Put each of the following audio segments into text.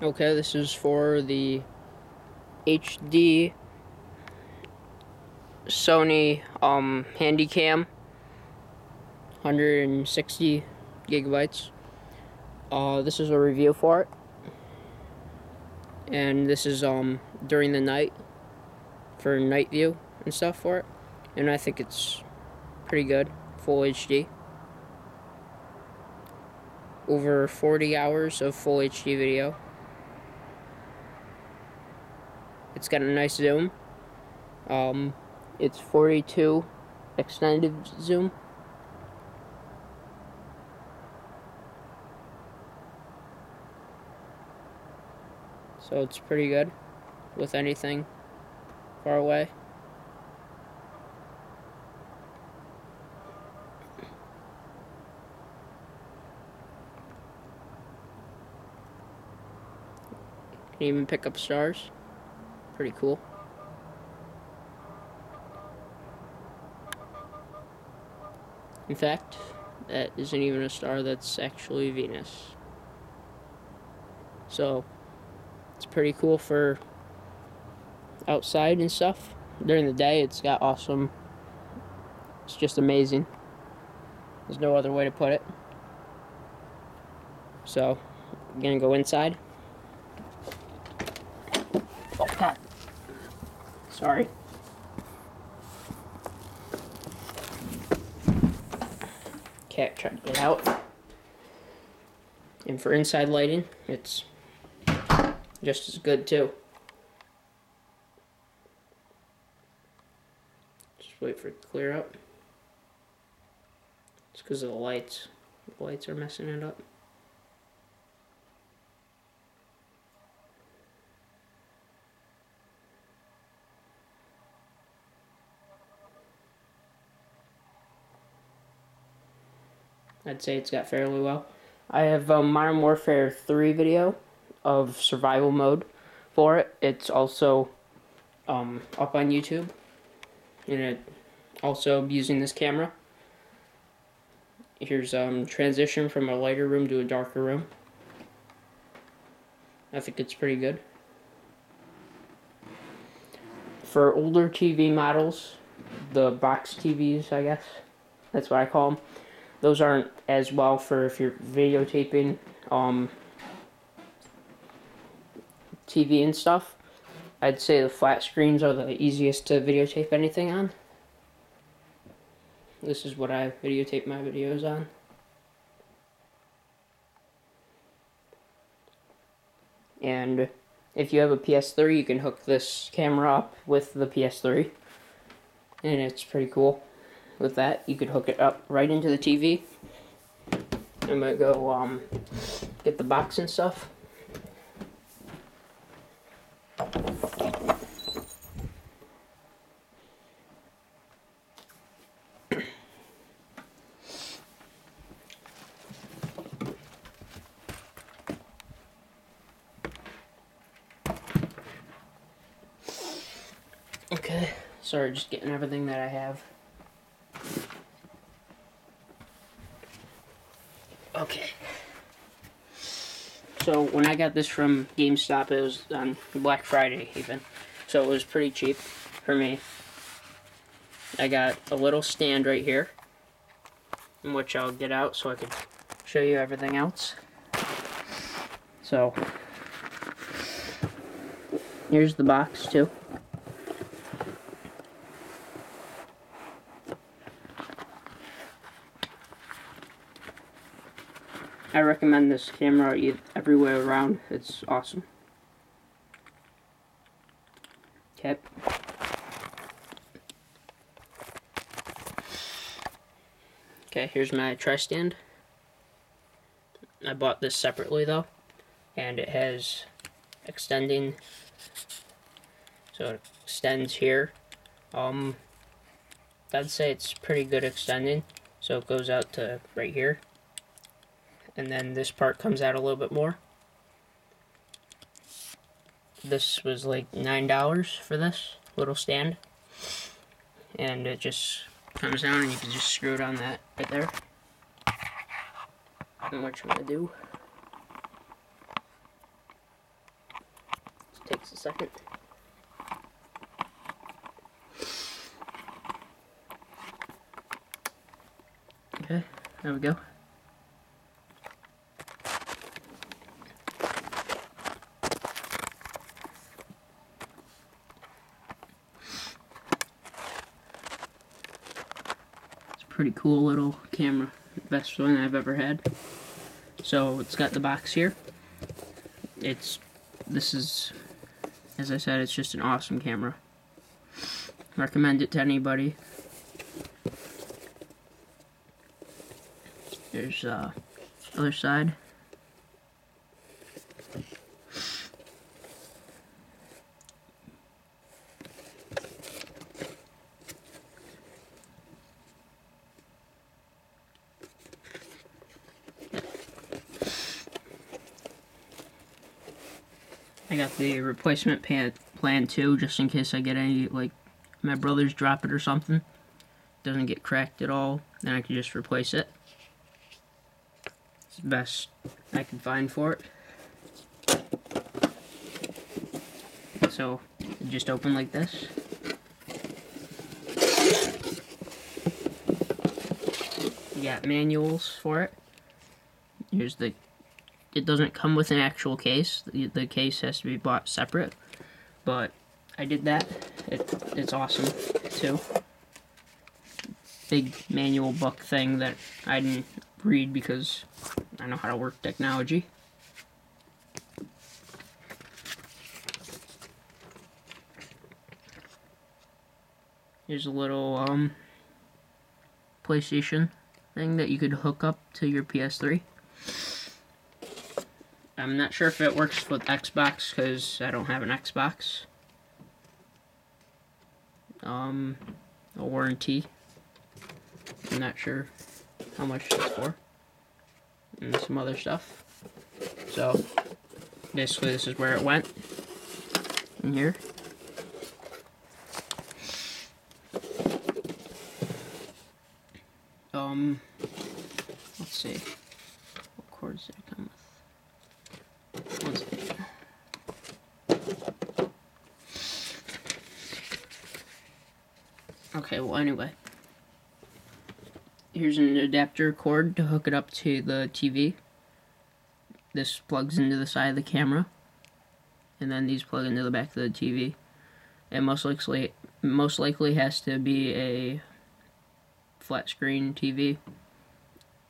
Okay, this is for the HD Sony Handycam 160 gigabytes. This is a review for it, and this is during the night for night view and stuff for it, and I think it's pretty good. Full HD, over 40 hours of full HD video. It's got a nice zoom. It's 42 extended zoom. So it's pretty good with anything far away. Can even pick up stars. Pretty cool. In fact, that isn't even a star, that's actually Venus. So it's pretty cool for outside and stuff. During the day, it's got awesome. It's just amazing. There's no other way to put it. So I'm gonna go inside. Oh God. Sorry. Cat tried to get out. And for inside lighting, it's just as good too. Just wait for it to clear up. It's because of the lights. The lights are messing it up. I'd say it's got fairly well. I have Modern Warfare 3 video of survival mode for it. It's also up on YouTube, and it also using this camera. Here's transition from a lighter room to a darker room. I think it's pretty good. For older TV models, the box TVs, I guess that's what I call them, those aren't as well for if you're videotaping TV and stuff. I'd say the flat screens are the easiest to videotape anything on. This is what I videotape my videos on. And if you have a PS3, you can hook this camera up with the PS3. And it's pretty cool. With that, you could hook it up right into the TV. I'm gonna go get the box and stuff. Okay, sorry, just getting everything that I have. Okay. So when I got this from GameStop, it was on Black Friday even. So it was pretty cheap for me. I got a little stand right here, in which I'll get out so I can show you everything else. So here's the box too. I recommend this camera everywhere around. It's awesome. Okay. Okay, here's my tri-stand. I bought this separately though, and it has extending, so it extends here. I'd say it's pretty good extending, so it goes out to right here. And then this part comes out a little bit more. This was like $9 for this little stand. And it just comes down and you can just screw it on that right there. And what I'm going to do. Just a second. Okay, there we go. It's a pretty cool little camera. Best one I've ever had. So it's got the box here. This is, as I said, it's just an awesome camera. Recommend it to anybody. There's other side. I got the replacement plan too, just in case I get any, like, my brothers drop it or something. Doesn't get cracked at all, then I can just replace it. It's the best I can find for it. So, it just open like this. You got manuals for it. Here's the... It doesn't come with an actual case. The case has to be bought separate. But I did that. It's awesome, too. Big manual book thing that I didn't read because I know how to work technology. Here's a little PlayStation thing that you could hook up to your PS3. I'm not sure if it works with Xbox because I don't have an Xbox. A warranty. I'm not sure how much it's for. And some other stuff. So, basically this is where it went. In here. Let's see. What cords did it come with? One second. Okay, well anyway. Here's an adapter cord to hook it up to the TV. This plugs into the side of the camera. And then these plug into the back of the TV. And most likely has to be a flat screen TV.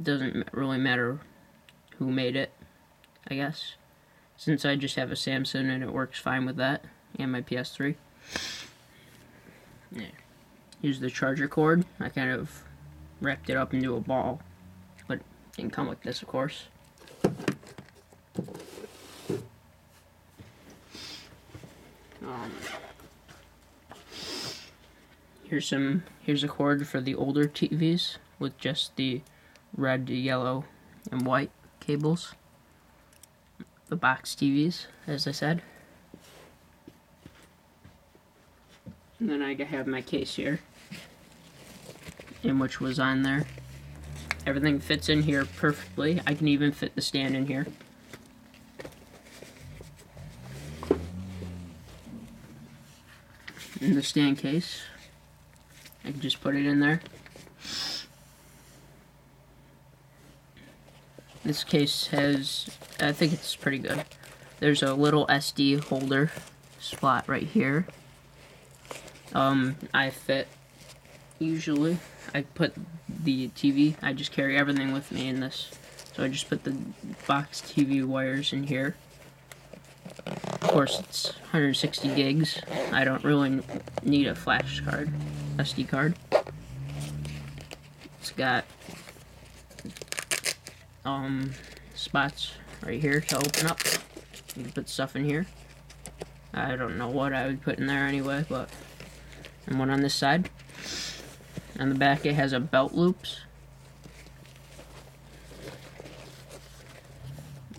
Doesn't really matter who made it, I guess. Since I just have a Samsung and it works fine with that. And my PS3. Yeah. Here's the charger cord. I kind of wrapped it up into a ball. But it didn't come like this, of course. Here's a cord for the older TVs with just the red, yellow, and white cables. The box TVs, as I said. And then I have my case here, in which was on there. Everything fits in here perfectly. I can even fit the stand in here. In the stand case, I can just put it in there. This case has, I think it's pretty good. There's a little SD holder spot right here. I fit, usually, I put the TV, I just carry everything with me in this. So I just put the box TV wires in here. Of course, it's 160 gigs. I don't really need a flash card, SD card. It's got spots right here to open up. You can put stuff in here. I don't know what I would put in there anyway, but... And one on this side. On the back it has a belt loops.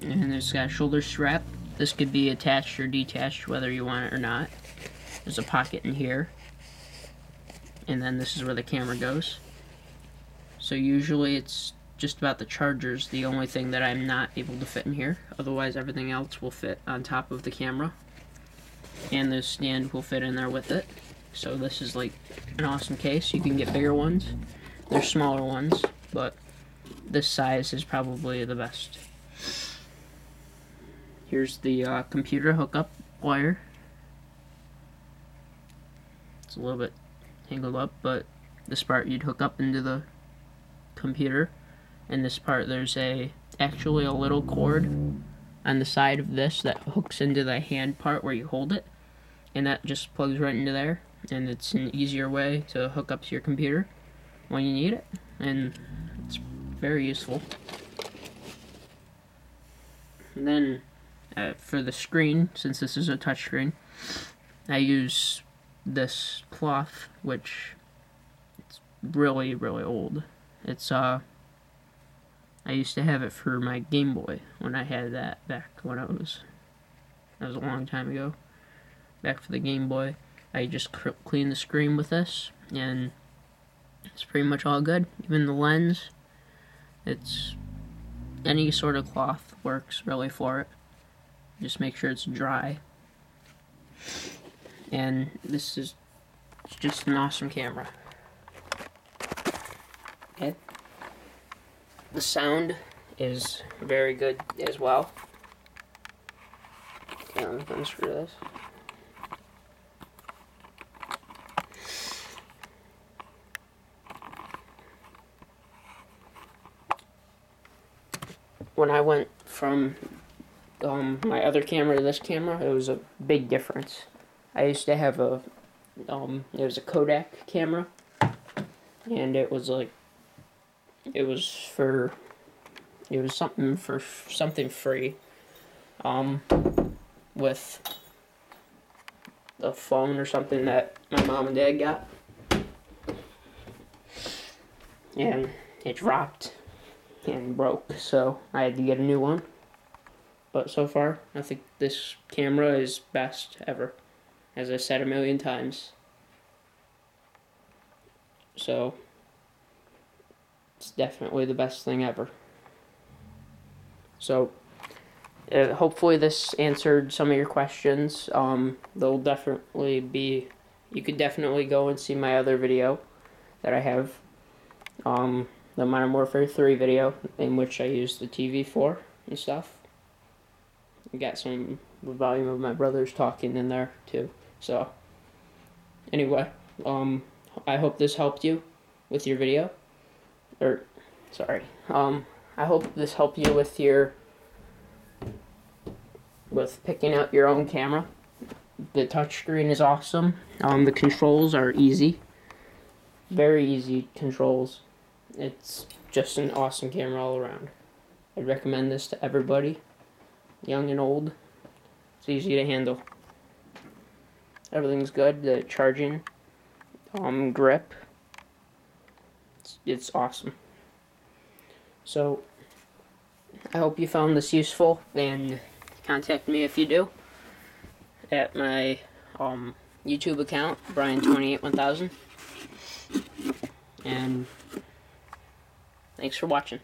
And it's got a shoulder strap. This could be attached or detached, whether you want it or not. There's a pocket in here. And then this is where the camera goes. So usually it's just about the chargers, the only thing that I'm not able to fit in here. Otherwise everything else will fit on top of the camera. and the stand will fit in there with it. So this is like an awesome case. You can get bigger ones. There's smaller ones, but this size is probably the best. Here's the computer hookup wire. It's a little bit tangled up, but this part you'd hook up into the computer, and this part there's actually a little cord on the side of this that hooks into the hand part where you hold it, and that just plugs right into there, and it's an easier way to hook up to your computer when you need it, and it's very useful. And then for the screen, since this is a touchscreen, I use this cloth, which it's really old. It's I used to have it for my Game Boy when I had that back when that was a long time ago. Back for the Game Boy, I just clean the screen with this, and it's pretty much all good. Even the lens, it's any sort of cloth works really for it. Just make sure it's dry. And this is just an awesome camera. Okay. The sound is very good as well. Okay, let me unscrew this. When I went from my other camera to this camera, it was a big difference. I used to have it was a Kodak camera, and it was something free, with the phone or something that my mom and dad got, and it dropped and broke, so I had to get a new one. But so far, I think this camera is best ever, as I said a million times. So it's definitely the best thing ever. So hopefully this answered some of your questions. There'll definitely be, you could definitely go and see my other video that I have, the Modern Warfare 3 video, in which I used the TV for and stuff. I got some volume of my brothers talking in there too. So anyway, I hope this helped you with your video. I hope this helped you with picking out your own camera. The touchscreen is awesome. The controls are easy. Very easy controls. It's just an awesome camera all around. I'd recommend this to everybody, young and old. It's easy to handle. Everything's good. The charging, grip, it's awesome. So I hope you found this useful, and contact me if you do at my YouTube account, Brian281000, and thanks for watching.